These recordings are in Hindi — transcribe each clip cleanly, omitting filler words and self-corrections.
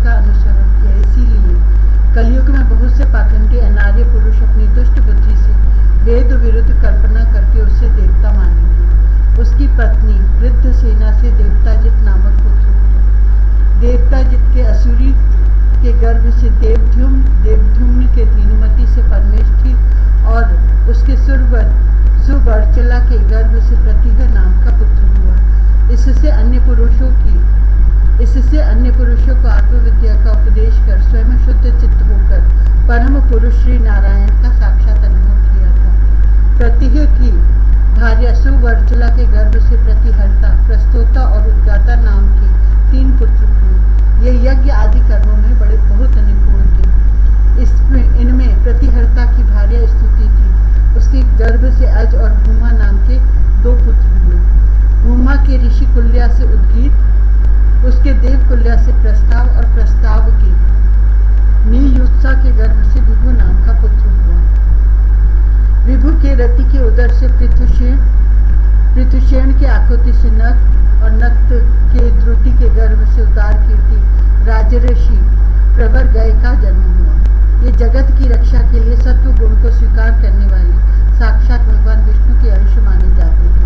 का अनुसरण किया। इसीलिए कलयुग में बहुत से पाखंडी अनार्य पुरुष अपनी दुष्ट बुद्धि से वेद विरुद्ध कल्पना करके उसे देवता मानेंगे। उसकी पत्नी वृद्ध सेना से देवताजित नामक पुत्र हुआ। देवताजित के असुरी के गर्भ से देवद्युम्न के धीनुमति से परमेष्ठी और उसके सुवर्चला के गर्भ से प्रतिघ नाम का पुत्र हुआ। इससे अन्य पुरुषों को आत्मविद्या का उपदेश कर स्वयं शुद्ध चित्त होकर परम पुरुष श्री नारायण का साक्षात अनुभव किया था। प्रतिघ की भार्या सुवर्चला के गर्भ से प्रतिहर्ता, प्रस्तोता और उद्गाता नाम के 3 पुत्र हुए। ये यज्ञ आदि कर्मों में बहुत निपुण थे। इनमें प्रतिहर्ता की भार्या स्तुति थी। उसके गर्भ से अज और भूमा नाम के 2 पुत्र हुए। भूमा के ऋषि कुल्या से उद्गीत, उसके देव कुल्या से प्रस्ताव और प्रस्ताव के नीयुत्सा के गर्भ से विभु नाम का पुत्र हुआ। विभु के रति के उदर से पृथुषेण के आकृति से नक्त और नक्त के द्रुति के गर्भ से उदार कीर्ति राजर्षि प्रवर गय का जन्म हुआ। ये जगत की रक्षा के लिए सत्व गुण को स्वीकार करने वाले साक्षात भगवान विष्णु के अंश माने जाते थे।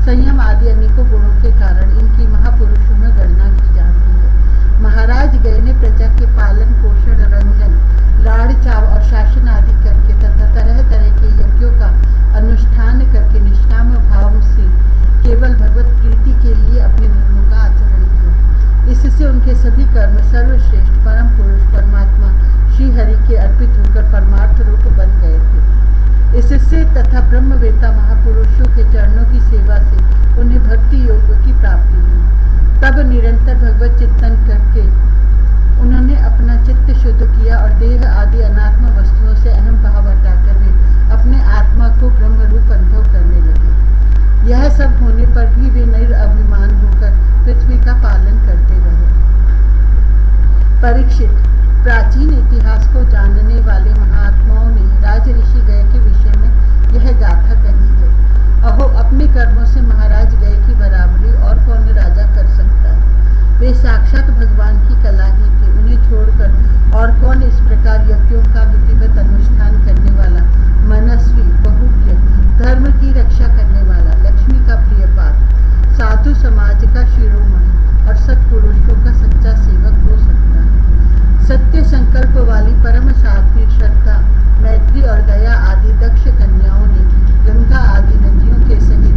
संयम आदि अनेकों गुणों के कारण इनकी महापुरुषों में गणना की जाती है। महाराज गय ने प्रजा के पालन पोषण, रंजन, लाड़ चाव और शासन आदि करके तथा तरह तरह के यज्ञों का अनुष्ठान करके निष्काम भाव से केवल भगवत प्रीति के लिए अपने धर्मों का आचरण किया। इससे उनके सभी कर्म सर्वश्रेष्ठ परम पुरुष परमात्मा श्री हरि के अर्पित होकर परमार्थ रूप बन गए थे। इससे तथा ब्रह्मवेता महापुरुषों के चरणों की सेवा से उन्हें भक्ति योग की प्राप्ति हुई। तब निरंतर भगवत चिंतन करके उन्होंने अपना चित्त शुद्ध किया और देह आदि अनात्म वस्तुओं से अहम भाव हटाकर वे अपने आत्मा को ब्रह्म रूप अनुभव करने लगे। यह सब होने पर भी वे निरअभिमान होकर पृथ्वी का पालन करते रहे। परीक्षित, प्राचीन इतिहास को जानने वाले महात्माओं ने राज ऋषि गय के विषय में यह गाथा कही है। अहो, अपने कर्मों से महाराज गय की बराबरी और कौन राजा कर सकता है। वे साक्षात भगवान की कला ही थे। उन्हें छोड़कर और कौन इस प्रकार यज्ञों का विधिवत अनुष्ठान करने वाला, मनस्वी, बहुज्ञ, धर्म की रक्षा करने वाला, लक्ष्मी का प्रिय पात्र, साधु समाज का शिरोमणि और सत्पुरुषों का सच्चा सेवक हो सकता है। सत्य संकल्प वाली परम सात्विक, श्रद्धा, मैत्री और दया आदि दक्ष कन्याओं ने गंगा आदि नदियों के सहित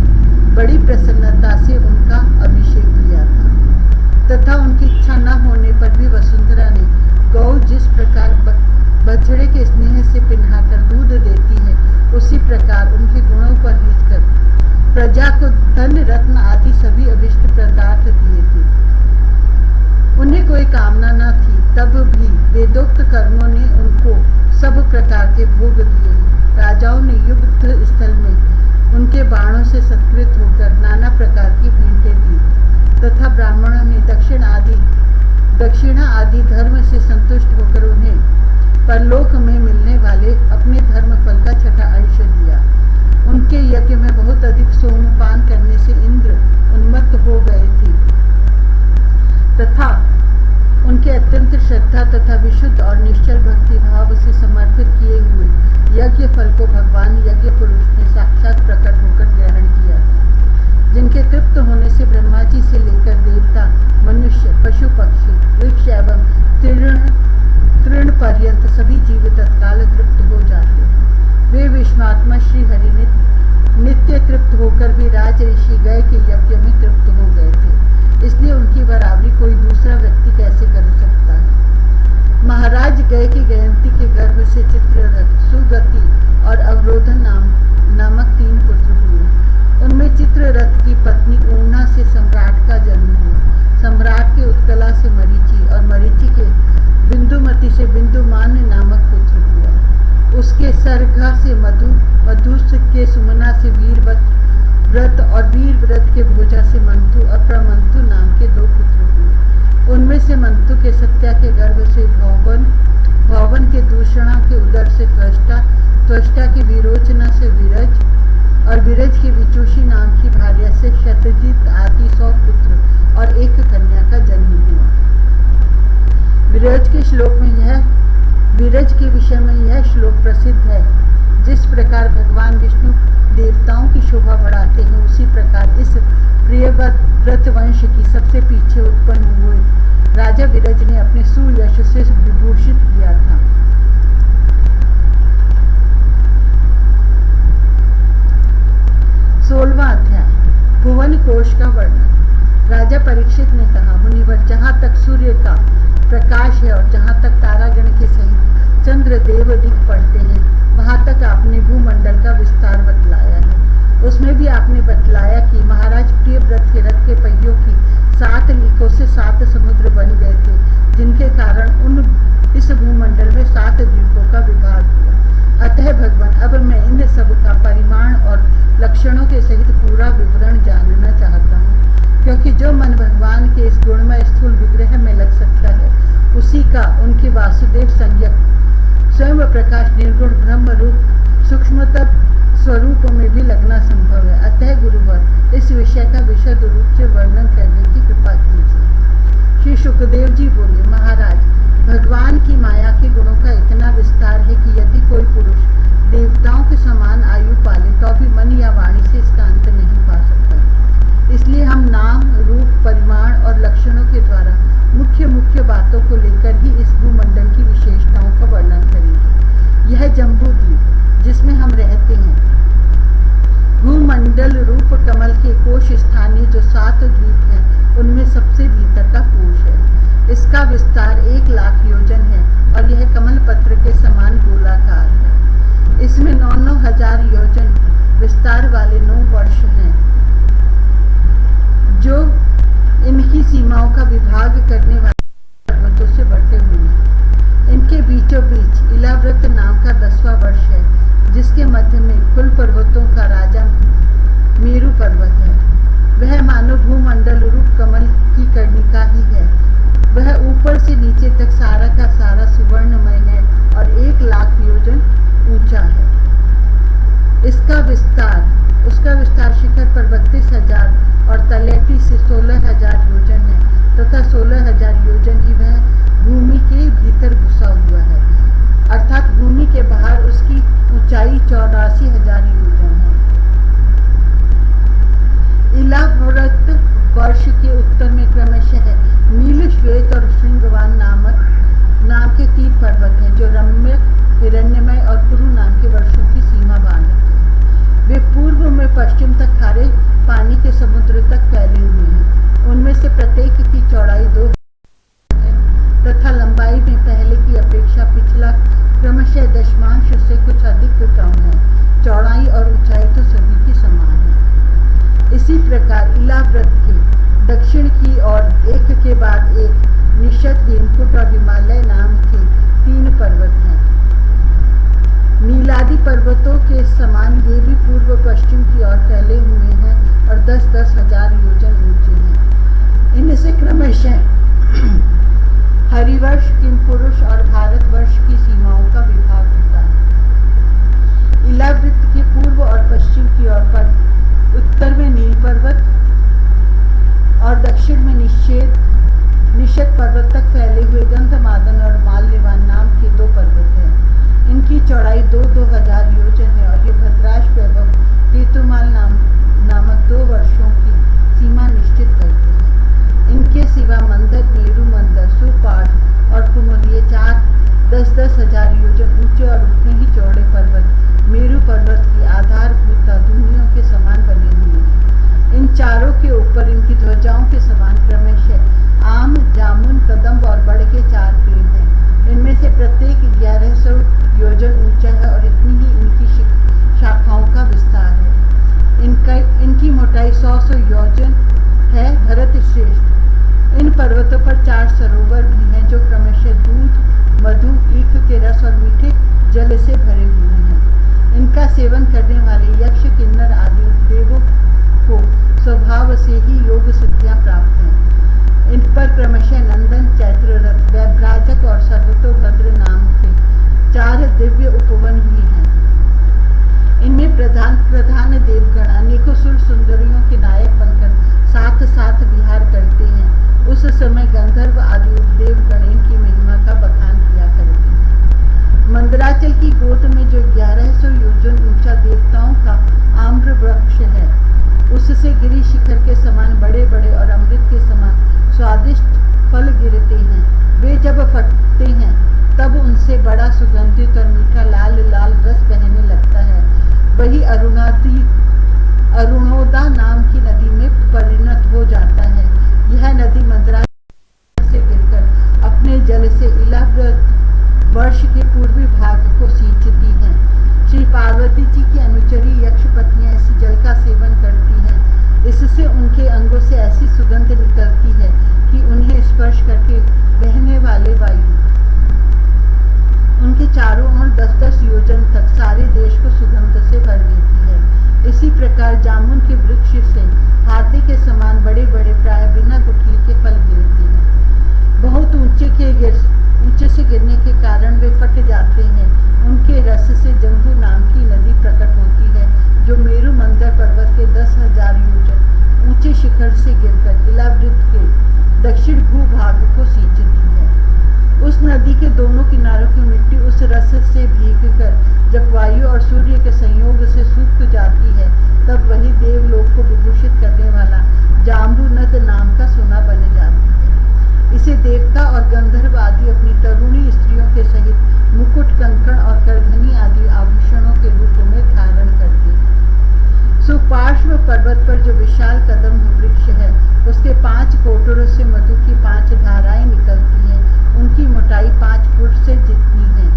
बड़ी प्रसन्नता से उनका अभिषेक किया था तथा उनकी इच्छा न होने पर भी वसुंधरा ने गौ जिस प्रकार बछड़े के स्नेह से पिन्हाकर दूध देती है, उसी प्रकार उनके गुणों पर रीझकर प्रजा को धन रत्न आदि सभी अभिष्ट पदार्थ दिए थे। उन्हें कोई कामना न थी, तब भी वेदोक्त कर्मों ने उनको सब प्रकार के भोग दिए। राजाओं ने युद्ध स्थल में उनके बाणों से सत्कृत होकर नाना प्रकार की भेंटें दी तथा ब्राह्मणों ने दक्षिणा आदि धर्म से संतुष्ट होकर उन्हें परलोक में मिलने वाले अपने धर्म फल का छठा अंश दिया। उनके यज्ञ में बहुत अधिक सोमपान करने से इंद्र उन्मत्त हो गए थे तथा उनके अत्यंत श्रद्धा तथा विशुद्ध और निश्चल भक्ति भाव से समर्पित किए हुए यज्ञ फल को भगवान यज्ञ पुरुष ने साक्षात प्रकट होकर ग्रहण किया था, जिनके तृप्त होने से ब्रह्मा जी से लेकर देवता, मनुष्य, पशु पक्षी, वृक्ष एवं तृण पर्यंत सभी जीव तत्काल तृप्त हो जाते हैं। वे विश्वात्मा श्री हरि ने नित्य तृप्त होकर भी राज ऋषि गय के यज्ञ में तृप्त हो गए थे। इसलिए उनकी बराबरी कोई दूसरा व्यक्ति कैसे कर सकता है। महाराज गय की गयंती के गर्भ से चित्ररथ, सुगति और अवरोधन नामक 3 पुत्र हुए। उनमें चित्ररथ की पत्नी ऊर्णा से सम्राट का जन्म हुआ। सम्राट के उत्कला से मरीचि और मरीचि के बिंदुमती से बिंदुमान नामक पुत्र हुआ। उसके सरघा से मधु, मधु के सुमना से वीरव्रत और वीरव्रत के भोजा से मंथु और प्रमंथु नाम के 2 पुत्र हुए। उनमें से मंथु के सत्या के गर्भ से भौवन के दूषणा के उदर से त्वष्टा की विरोचना से विरज और विरज की विचूषी नाम की भार्या से शतजित आदि 100 पुत्र और एक कन्या का जन्म हुआ। श्लोक में विरज के विषय में यह श्लोक प्रसिद्ध है। जिस प्रकार भगवान विष्णु देवताओं की शोभा बढ़ाते हैं, उसी प्रकार इस प्रियव्रत वंश की सबसे पीछे उत्पन्न हुए राजा विरज ने अपने सुयश से विभूषित किया था। सोलहवां अध्याय, भुवन कोश का वर्णन। राजा परीक्षित ने कहा, मुनिवर, जहाँ तक सूर्य का प्रकाश है और जहाँ तक तारागण के सहित चंद्र देव दिख पड़ते हैं, वहाँ तक आपने भूमंडल का विस्तार बतलाया है। उसमें भी आपने बतलाया कि महाराज प्रियव्रत के रथ के पहियों की 7 लीकों से 7 समुद्र बन गए थे, जिनके कारण इस भूमंडल में 7 द्वीपों का विभाग हुआ। अतः भगवान, अब मैं इन सब का परिमाण और लक्षणों के सहित पूरा विवरण जानना चाहता हूँ, क्योंकि जो मन भगवान के इस गुणमय स्थूल विग्रह में लग सकता है, उसी का उनके वासुदेव संज्ञक स्वयं प्रकाश निर्गुण ब्रह्म रूप सूक्ष्मतम स्वरूप में भी लगना संभव है। अतः गुरुवर, इस विषय का विशद रूप से वर्णन करने की कृपा कीजिए। श्री सुखदेव जी बोले, महाराज, भगवान की माया के गुणों का इतना विस्तार है कि यदि कोई पुरुष देवताओं के समान आयु पाले तो भी मन या वाणी से इसका अंत नहीं पा सकता। इसलिए हम नाम, रूप, परिमाण और लक्षणों के द्वारा मुख्य मुख्य बातों को लेकर ही इस भूमंडल की विशेषताओं का वर्णन करेंगे। यह जम्बू द्वीप जिसमें हम रहते हैं, भूमंडल रूप कमल के कोश स्थानीय जो 7 द्वीप हैं, उनमें सबसे भीतर का कोश है। इसका विस्तार 1 लाख योजन है और यह कमल पत्र के समान गोलाकार है। इसमें 9-9 हजार योजन विस्तार वाले 9 वर्ष हैं, जो इनकी सीमाओं का विभाग करने वाले पर्वतों से बटे हुए हैं। इनके बीचों बीच इलाव्रत नाम का 10वां वर्ष है, जिसके मध्य में कुल पर्वतों का राजा मेरु पर्वत है। वह मानो भूमंडल रूप कमल की कर्णिका ही है। वह ऊपर से नीचे तक सारा का सारा सुवर्णमय है और 1 लाख योजन ऊंचा है। उसका विस्तार शिखर पर 32,000 और तलैटी से 16,000 योजन है तथा 16,000 योजन ही वह भूमि के भीतर घुसा हुआ है, अर्थात भूमि के बाहर उसकी ऊंचाई 84,000 योजन है। इलाव्रत वर्ष के उत्तर में क्रमशः नील, श्वेत और श्रृंगवान नाम के 3 पर्वत हैं, जो रम्य, हिरण्यमय और कुरु नाम के वर्षों की सीमा बांधते हैं। वे पूर्व में पश्चिम तक खारे पानी के समुद्र तक फैले हुए हैं। उनमें से प्रत्येक की चौड़ाई 2 है तथा लंबाई में पहले की अपेक्षा पिछला क्रमशः दशमांश से कुछ अधिक कम है। चौड़ाई और ऊंचाई तो सभी की समान है। इसी प्रकार इलाव्रत के दक्षिण की ओर एक के बाद एक निषद, हेमकुट और हिमालय नाम के 3 पर्वत हैं। नीलादि पर्वतों के समान ये भी पूर्व पश्चिम की ओर फैले हुए हैं और 10-10 हजार योजन ऊंचे हैं। इनसे क्रमशः हरिवर्ष, किमपुरुष और भारतवर्ष की सीमाओं का विभाग होता है। इलावृत्त के पूर्व और पश्चिम की ओर पर उत्तर में नील पर्वत और दक्षिण में निषद पर्वत तक फैले हुए गंधमादन और माल्यवान नाम के 2 पर्वत हैं। इनकी चौड़ाई 2-2 हजार योजन है और ये भद्राश्व एवं केतुमाल नामक 2 वर्षों की सीमा निश्चित करते हैं। इनके सिवा मंदर, मेरु मंदर, सुपार्श और कुमुद, ये 4-10-10 हजार योजन ऊंचे और उतने ही चौड़े पर्वत मेरु पर्वत की आधारभूत धुनियों के समान बने हुए हैं। इन चारों के ऊपर इनकी ध्वजाओं के समान क्रमशः आम, जामुन, कदम्ब और बड़ के 4 पेड़ हैं। इनमें से प्रत्येक 1100 योजन ऊंचा है और इतनी ही इनकी शाखाओं का विस्तार है। इनकी मोटाई 100 योजन है। भरत श्रेष्ठ, इन पर्वतों पर 4 सरोवर भी हैं, जो क्रमशः दूध, मधु, ईख के रस और मीठे जल से भरे हुए हैं। इनका सेवन करने वाले यक्ष, किन्नर आदि देवों को स्वभाव से ही योग सिद्धियां प्राप्त हैं। इन पर क्रमशः नंदन, चैत्ररथ, वैभ्राजक और सर्वतोभद्र नाम के 4 दिव्य उपवन भी हैं। इनमें प्रधान देवगण अनेकों सुर सुंदरियों के नायक बनकर साथ विहार करते हैं। उस समय गंधर्व आदि देवगण इनकी महिमा का बखान शिखर के समान बड़े बड़े और अमृत के समान स्वादिष्ट फल गिरते हैं। वे जब फटते हैं तब उनसे बड़ा सुगंधित और मीठा लाल लाल रस बहने लगता है। वही अरुणोदा नाम की नदी में परिणत हो जाता है। यह नदी मंदराचल से गिरकर अपने जल से इलाव्रत वर्ष के पूर्वी भाग को सींचती है। श्री पार्वती जी की अनुचरी यक्ष पत्नियां इस जल का सेवन करती हैं। इससे उनके अंगों से ऐसी सुगंध निकलती है कि उन्हें स्पर्श करके बहने वाले वायु उनके चारों ओर 10-10 योजन तक सारे देश को सुगंध से भर देती है। इसी प्रकार जामुन के वृक्ष से हाथी के समान बड़े बड़े प्राय बिना गुठली के फल गिरते हैं। बहुत ऊंचे से गिरने के कारण वे फट जाते हैं। उनके रस से जम्बू नाम की नदी प्रकट होती है, जो मेरु मंदर पर्वत के 10,000 योजन ऊंचे शिखर से गिरकर इलावृत के दक्षिण भूभाग को सींचती है। उस नदी के दोनों किनारों की मिट्टी उस रस से भीगकर जब वायु और सूर्य के संयोग से सूख जाती है, तब वही देवलोक को विभूषित करने वाला जाम्बूनद नाम का सोना बन जाती है। इसे देवता और गंधर्व आदि अपनी तरुणी स्त्रियों के सहित मुकुट, कंकण और करघनी आदि आभूषणों के रूप में धारण करते हैं। सुपार्श्व पर्वत पर जो विशाल कदम वृक्ष है, उसके 5 कोटरों से मधु की 5 धाराएं निकलती हैं। उनकी मोटाई 5 फुट से जितनी है।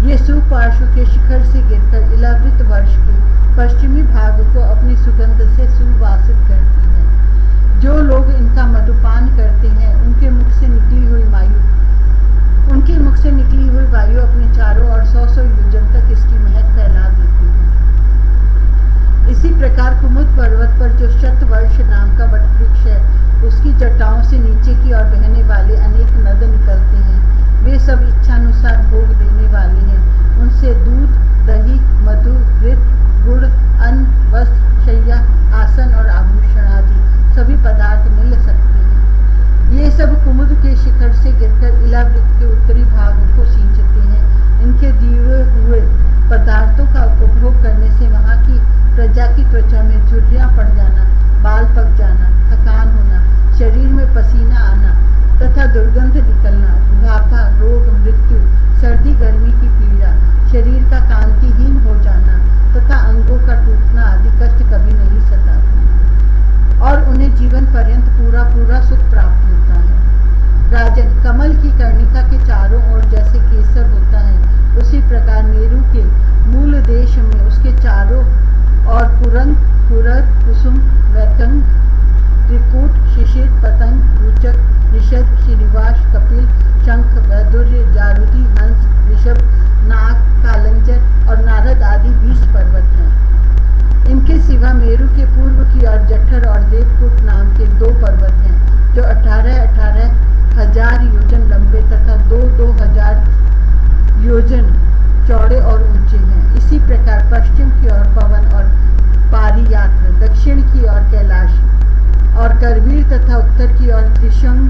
ये सुपार्श्व के शिखर से गिरकर इलावृत वर्ष के पश्चिमी भाग को अपनी सुगंध से सुवासित करती है। जो लोग इनका मधुपान करते हैं, उनके मुख से निकली हुई वायु अपने चारों ओर 100-100 योजन तक इसकी महक फैला देती है। इसी प्रकार कुमुद पर्वत पर जो शतवर्ष नाम का वटवृक्ष है, उसकी जटाओं से नीचे की ओर बहने वाले अनेक नद निकलते हैं। वे सब इच्छानुसार भोग देने वाले हैं। उनसे दूध, दही, मधु, घृत, गुड़, अन्न, वस्त्र, शैया, आसन और आभूषण आदि सभी पदार्थ मिल सकते हैं। ये सब कुमुद के शिखर से गिरकर इलावृत के उत्तरी भाग को सींचते हैं। इनके दिए हुए पदार्थों का उपभोग करने से वहाँ की प्रजा की त्वचा में झुर्रियाँ पड़ जाना, बाल पक जाना, थकान होना, शरीर में पसीना आना तथा दुर्गंध निकलना, बुढ़ापा, रोग, मृत्यु, सर्दी गर्मी की पीड़ा, शरीर का कांतिहीन हो जाना तथा अंगों का टूटना आदि कष्ट कभी नहीं सताते और उन्हें जीवन पर्यंत पूरा सुख प्राप्त होता है। राजन, कमल की कर्णिका के चारों ओर जैसे केसर होता है, उसी प्रकार मेरु के मूल देश में उसके चारों और पुरंग, कुरर, कुसुम, वैकंग, त्रिकूट, शिशिर, पतंग, सूचक, निषद, श्रीनिवास, कपिल, शंख, वैदुर्य, जारुदी, हंस, ऋषभ, नाग, कालंजर और नारद आदि 20 पर्वत हैं। इनके सिवा मेरु के पूर्व की ओर जठर और देवकूट नाम के 2 पर्वत हैं, जो 18,000 योजन लंबे तथा 2,000 योजन चौड़े और ऊंचे हैं। इसी प्रकार पश्चिम की ओर पवन और पारियात्र, दक्षिण की ओर कैलाश और करवीर तथा उत्तर की ओर त्रिशंग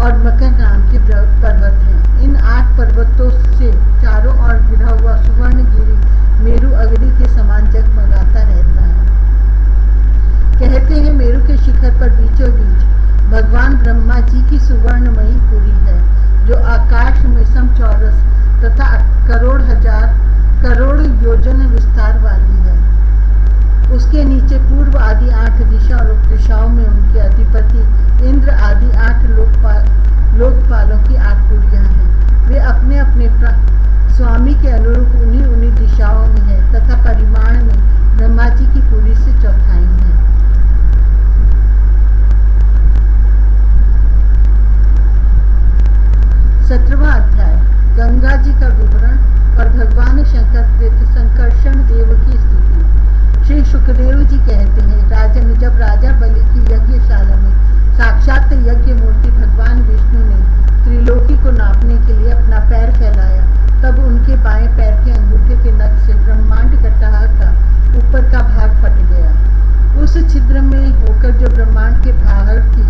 और मकर नाम के पर्वत हैं। इन 8 पर्वतों से चारों ओर घिरा हुआ सुवर्णगिरी मेरु अग्नि के समान जगमगाता रहता है। कहते हैं मेरु के शिखर पर बीचों बीच भगवान ब्रह्मा जी की सुवर्णमयी पुरी है, जो आकाश में समचौरस तथा करोड़ योजन विस्तार वाली है। उसके नीचे पूर्व आदि 8 दिशा और उपदिशाओं में उनके अधिपति इंद्र आदि 8 लोकपालों की 8 पुरियां हैं। वे अपने अपने स्वामी के अनुरूप उन्हीं दिशाओं में है तथा परिमाण में ब्रह्मा जी की पुरी से चौथाई है। सत्रहवां अध्याय गंगा जी का विवरण और भगवान शंकर कृत संकर्षण देव की स्तुति। श्री सुखदेव जी कहते हैं, राजन, जब राजा बलि की यज्ञशाला में साक्षात यज्ञ मूर्ति भगवान विष्णु ने त्रिलोकी को नापने के लिए अपना पैर फैलाया, तब उनके बाएं पैर के अंगूठे के नख से ब्रह्मांड कटाह का ऊपर का भाग फट गया। उस छिद्र में होकर जो ब्रह्मांड के बाहर की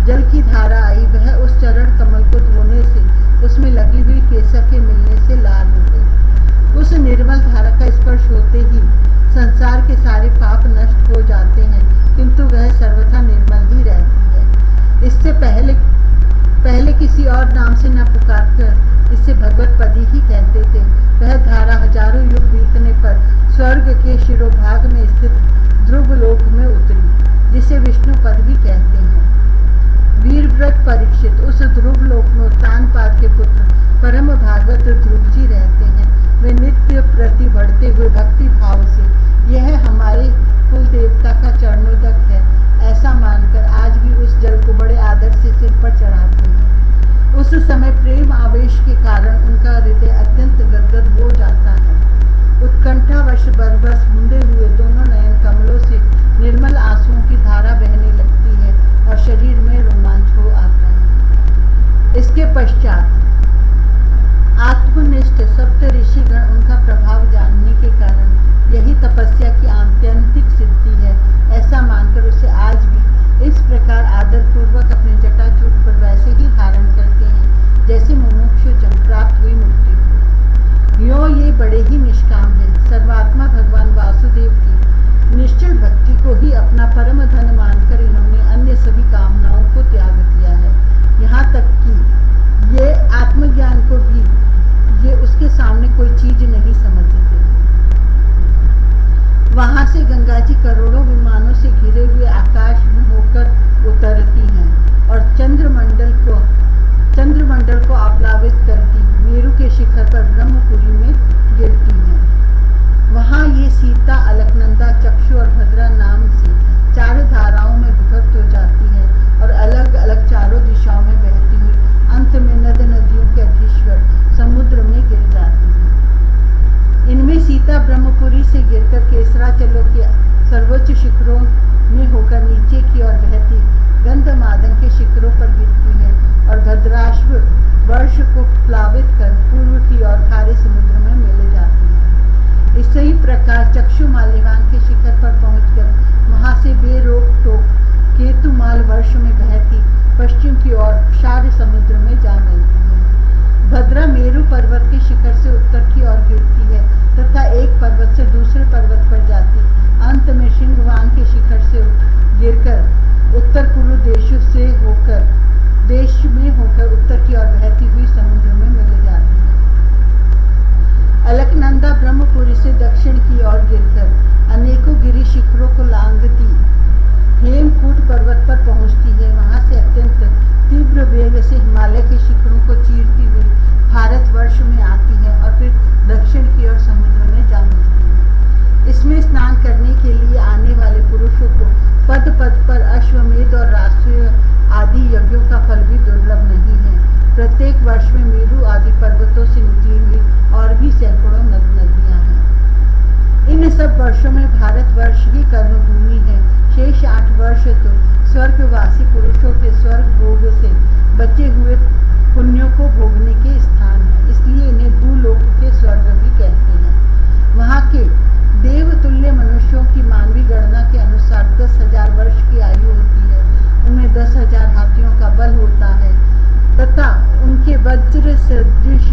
जल की धारा आई, वह उस चरण कमल को धोने से उसमें लगी हुई केसर के मिलने से लाल हो गई। उस निर्मल धारा का स्पर्श होते ही संसार के सारे पाप नष्ट हो जाते हैं, किंतु वह सर्वथा निर्मल ही रहती है। इससे पहले किसी और नाम से न पुकारकर इससे भगवत पदी ही कहते थे। वह धारा हजारों युग बीतने पर स्वर्ग के शिरोभाग में स्थित ध्रुव लोक में उतरी, जिसे विष्णु पद भी कहते हैं। वीरव्रत परीक्षित उस ध्रुव लोक में उत्तानपाद के पुत्र परम भागवत ध्रुव जी रहते हैं। वे नित्य प्रति बढ़ते हुए भक्ति भाव से यह हमारे कुल देवता का चरणोदक है ऐसा मानकर आज भी उस जल को बड़े आदर से सिर पर चढ़ाते हैं। उस समय प्रेम आवेश के कारण उनका हृदय अत्यंत गदगद हो जाता है। उत्कंठावश बरबस बूंदे हुए दोनों नयन कमलों से निर्मल आंसुओं की धारा बहने लगती है और शरीर में रोमांच हो आता है। इसके पश्चात आत्मनिष्ठ सप्त ऋषिगण उनका प्रभाव जानने के कारण यही तपस्या की आत्यंतिक सिद्धि है ऐसा मानकर उसे आज भी इस प्रकार आदरपूर्वक अपने जटाजूट पर वैसे ही धारण करते हैं जैसे मुमुक्षु जन प्राप्त हुई मुक्ति को। यों ये बड़े ही निष्काम है। सर्वात्मा भगवान वासुदेव की निश्चल भक्ति को ही अपना परम धन मानकर इन्होंने अन्य सभी कामनाओं को त्याग दिया है। यहाँ तक कि ये आत्मज्ञान को भी ये उसके सामने कोई चीज नहीं समझते। वहां से गंगा जी करोड़ों विमानों से घिरे हुए आकाश में होकर उतरती हैं और चंद्रमंडल को आप्लावित करती मेरु के शिखर पर ब्रह्मपुरी में गिरती हैं। वहां ये सीता, अलकनंदा, चक्षु और भद्रा नाम से 4 धाराओं में विभक्त हो जाती है और अलग अलग चारों दिशाओं में बहती हुई अंत में नदियों के अधीश्वर समुद्र में गिर जाती है। इनमें सीता ब्रह्मपुरी से गिरकर केसराचलों के सर्वोच्च शिखरों में होकर नीचे की ओर बहती गंधमादन के शिखरों पर गिरती है और भद्राश्व वर्ष को प्लावित कर पूर्व की ओर खारे समुद्र में मिल जाती है। इसी प्रकार चक्षु माल्यवान के शिखर पर पहुंचकर वहां से बेरोक टोक केतुमाल वर्ष में बहती पश्चिम की ओर क्षार समुद्र में जा मिलती है। भद्रा मेरु पर्वत के शिखर से उत्तर की ओर गिरती है तथा एक पर्वत से दूसरे पर्वत पर जाती अंत में सिंहवान के शिखर से गिरकर उत्तर कुरु देश में होकर उत्तर की ओर बहती हुई समुद्र में मिल जाती है। अलकनंदा ब्रह्मपुरी से दक्षिण की ओर गिरकर अनेकों गिरि शिखरों को लांघती हेमकूट पर्वत पर पहुंचती है। वहां से अत्यंत तीव्र वेग से हिमालय के शिखरों को चीरती हुई भारतवर्ष में आती है और फिर दक्षिण की ओर समुद्र में जा मिलती है। इसमें स्नान करने के लिए आने वाले पुरुषों को पद पद पर अश्वमेध और राष्ट्रीय आदि यज्ञों का फल भी दुर्लभ नहीं है। प्रत्येक वर्ष में मेरु आदि पर्वतों से निकली हुई और भी सैकड़ों नदियां हैं। इन सब वर्षों में भारतवर्ष ही कर्मभूमि है। शेष 8 वर्ष तो स्वर्गवासी पुरुषों के स्वर्ग भोग से बचे हुए पुण्यों को भोगने के स्थान है, इसलिए इन्हें भूलोक के स्वर्ग भी कहते हैं। वहाँ के देवतुल्य मनुष्यों की मानवीय गणना के अनुसार 10,000 वर्ष की आयु होती है। उनमें 10,000 हाथियों का बल होता है तथा उनके वज्र सदृश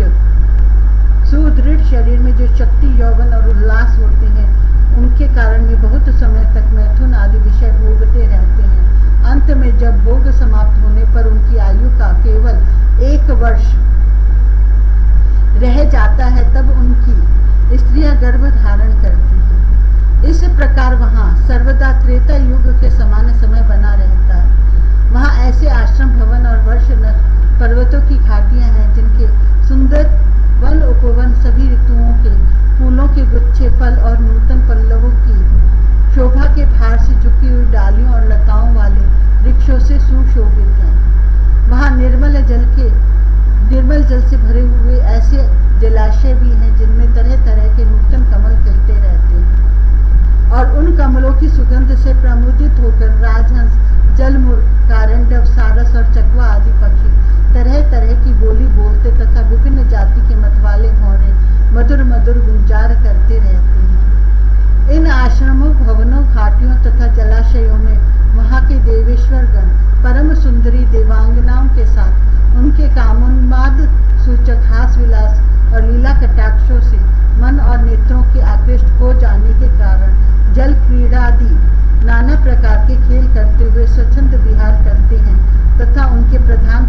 सुदृढ़ शरीर में जो शक्ति, यौवन और उल्लास होते हैं, उनके कारण वे बहुत समय तक मैथुन आदि विषय भोगते रहते हैं। अंत में जब भोग समाप्त होने पर उनकी आयु का केवल 1 वर्ष रह जाता है, तब उनकी स्त्रियां गर्भ धारण करती हैं। इस प्रकार वहाँ सर्वदा त्रेता युग के समान समय बना रहता है। वहाँ ऐसे आश्रम भवन और वर्ष पर्वतों की घाटियां हैं जिनके सुंदर वन उपवन सभी ऋतुओं के फूलों के गुच्छे, फल और नूतन पल्लवों की शोभा के भार से झुकी हुई डालियों और लताओं वाले वृक्षों से सुशोभित हैं। वहाँ निर्मल जल से भरे हुए ऐसे जलाशय भी हैं जिनमें तरह तरह के नूतन कमल खिलते रहते हैं और उन कमलों की सुगंध से प्रमुदित होकर राजहंस, जलमुर, कारंडव, सारस और चकवा आदि पक्षी तरह तरह की बोली बोलते तथा विभिन्न जाति के मतवाले भौरे मधुर मधुर गुंजार करते रहते हैं। इन आश्रमों, भवनों, घाटियों तथा जलाशयों में वहाँ के देवेश्वर गण परम सुंदरी देवांगनाओं के साथ उनके कामोन्माद सूचक हास विलास और लीला कटाक्षों से मन और नेत्रों के आकृष्ट हो जाने के कारण जल क्रीड़ा आदि नाना प्रकार के खेल करते हुए स्वच्छंद विहार करते हैं तथा उनके प्रधान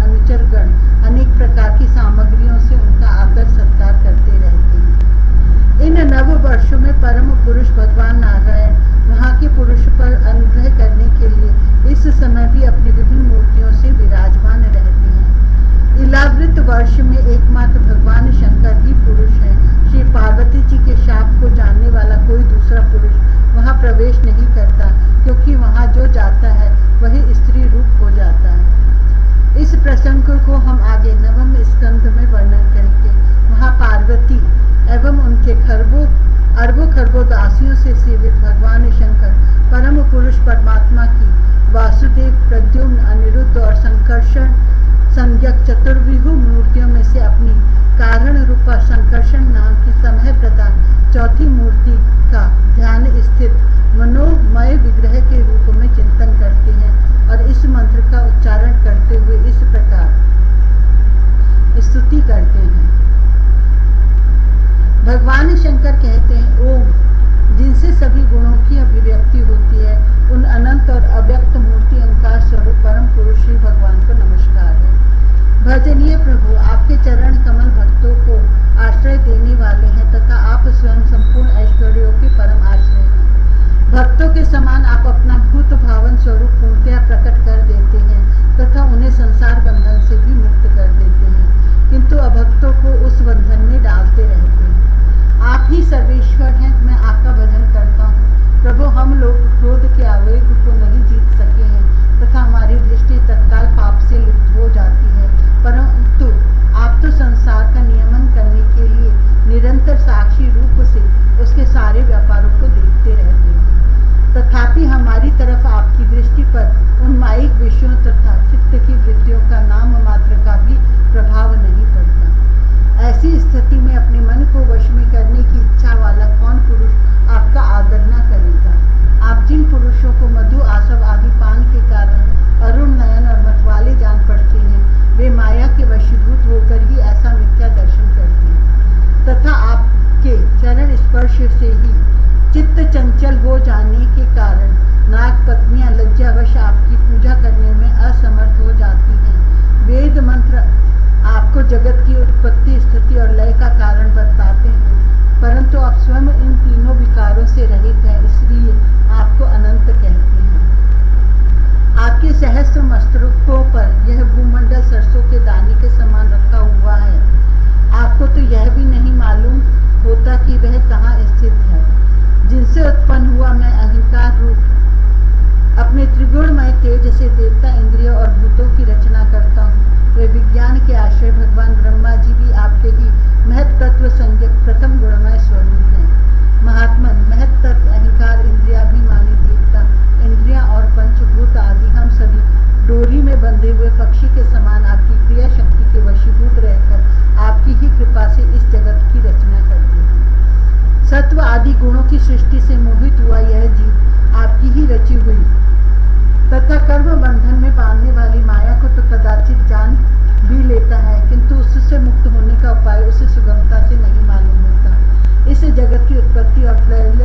अनुचरगण अनेक प्रकार की सामग्रियों से उनका आदर सत्कार करते रहते हैं। इन नव वर्षों में परम पुरुष भगवान नारायण वहाँ के पुरुष पर अनुग्रह करने के लिए इस समय भी अपनी विभिन्न मूर्तियों से विराजमान रहते हैं। इलावृत वर्ष में एकमात्र भगवान शंकर ही पुरुष है। श्री पार्वती जी के शाप को जानने वाला कोई दूसरा पुरुष वहाँ प्रवेश नहीं करता, क्योंकि वहाँ जो जाता है वही स्त्री रूप हो जाता है। इस प्रसंग को हम आगे नवम स्कंध में वर्णन करेंगे। वहाँ पार्वती एवं उनके अरबों खरबों दासियों से सेवित भगवान शंकर परम पुरुष परमात्मा की वासुदेव, प्रद्युम्न, अनिरुद्ध और संकर्षण संज्ञक चतुर्विहु मूर्तियों में से अपनी कारण रूपा संकर्षण नाम की समय प्रदान चौथी मूर्ति का ध्यान स्थित मनोमय विग्रह के रूप में चिंतन करते हैं और इस मंत्र का उच्चारण करते हुए इस प्रकार स्तुति करते हैं। भगवान शंकर कहते हैं, ओम, जिनसे सभी गुणों की अभिव्यक्ति होती है, उन अनंत और अव्यक्त मूर्ति ओंकार स्वरूप परम पुरुष श्री भगवान को नमस्कार है। भजनीय प्रभु, आपके चरण कमल भक्तों को आश्रय देने वाले हैं तथा आप स्वयं संपूर्ण ऐश्वर्यों के परम आश्रय हैं। भक्तों के समान आप अपना भूत भावन स्वरूप पूर्णतया प्रकट कर देते हैं तथा उन्हें संसार बंधन से भी मुक्त कर देते हैं, किंतु अभक्तों को उस बंधन में डालते रहते हैं। आप ही सर्वेश्वर हैं, मैं आपका भजन करता हूँ। प्रभु, हम लोग क्रोध के आवेग को नहीं जीत सके हैं तथा हमारी दृष्टि तत्काल पाप से लिप्त हो जाती है, परंतु आप तो संसार का नियमन करने के लिए निरंतर साक्षी रूप से उसके सारे व्यापारों को देखते रहते हैं। तथापि हमारी तरफ आपकी दृष्टि पर उन माइक विषयों तथा चित्त की वृत्तियों का नाम मात्र का भी प्रभाव नहीं पड़ता। ऐसी स्थिति में अपने मन को वश में करने की इच्छा वाला कौन पुरुष आपका आदर न करेगा। आप जिन पुरुषों को मधु, आसव आदि पान के कारण अरुण नयन और मतवाले जान पड़ते हैं, वे माया के वशीभूत होकर ही ऐसा मिथ्या दर्शन करते हैं तथा आपके चरण स्पर्श से ही चित्त चंचल हो जाने के कारण नाग पत्नियां लज्जावश आपकी पूजा करने में असमर्थ हो जाती हैं। वेद मंत्र आपको जगत की उत्पत्ति, स्थिति और लय का कारण बताते हैं, परंतु आप स्वयं इन तीनों विकारों से रहित हैं, इसलिए आपको अनंत कहते हैं। आपके सहस्त्र मस्तकों पर यह भूमंडल सरसों के दाने के समान रखा हुआ है। आपको तो यह भी नहीं मालूम होता कि वह कहाँ स्थित है। जिनसे उत्पन्न हुआ मैं अहंकार रूप अपने त्रिगुणमय तेज से देवता, इंद्रियों और भूतों की रचना करता हूँ। वे विज्ञान के आश्रय भगवान ब्रह्मा जी भी आपके ही महत तत्व संज्ञक प्रथम गुणमय स्वरूप हैं। महात्मन, महत तत्व, अहंकार, इंद्रियाभिमानी देवता, इंद्रियां और पंचभूत आदि हम सभी डोरी में बंधे हुए पक्षी के समान आपकी क्रिया शक्ति के वशीभूत रहकर आपकी ही कृपा से इस जगत की रचना करते हैं। सत्व आदि गुणों की सृष्टि से मोहित हुआ यह जीव आपकी ही रची हुई तथा कर्म बंधन में बांधने वाली माया को तो कदाचित जान भी लेता है, किंतु उससे मुक्त होने का उपाय उसे सुगमता से नहीं मालूम होता। इस जगत की उत्पत्ति और प्रलय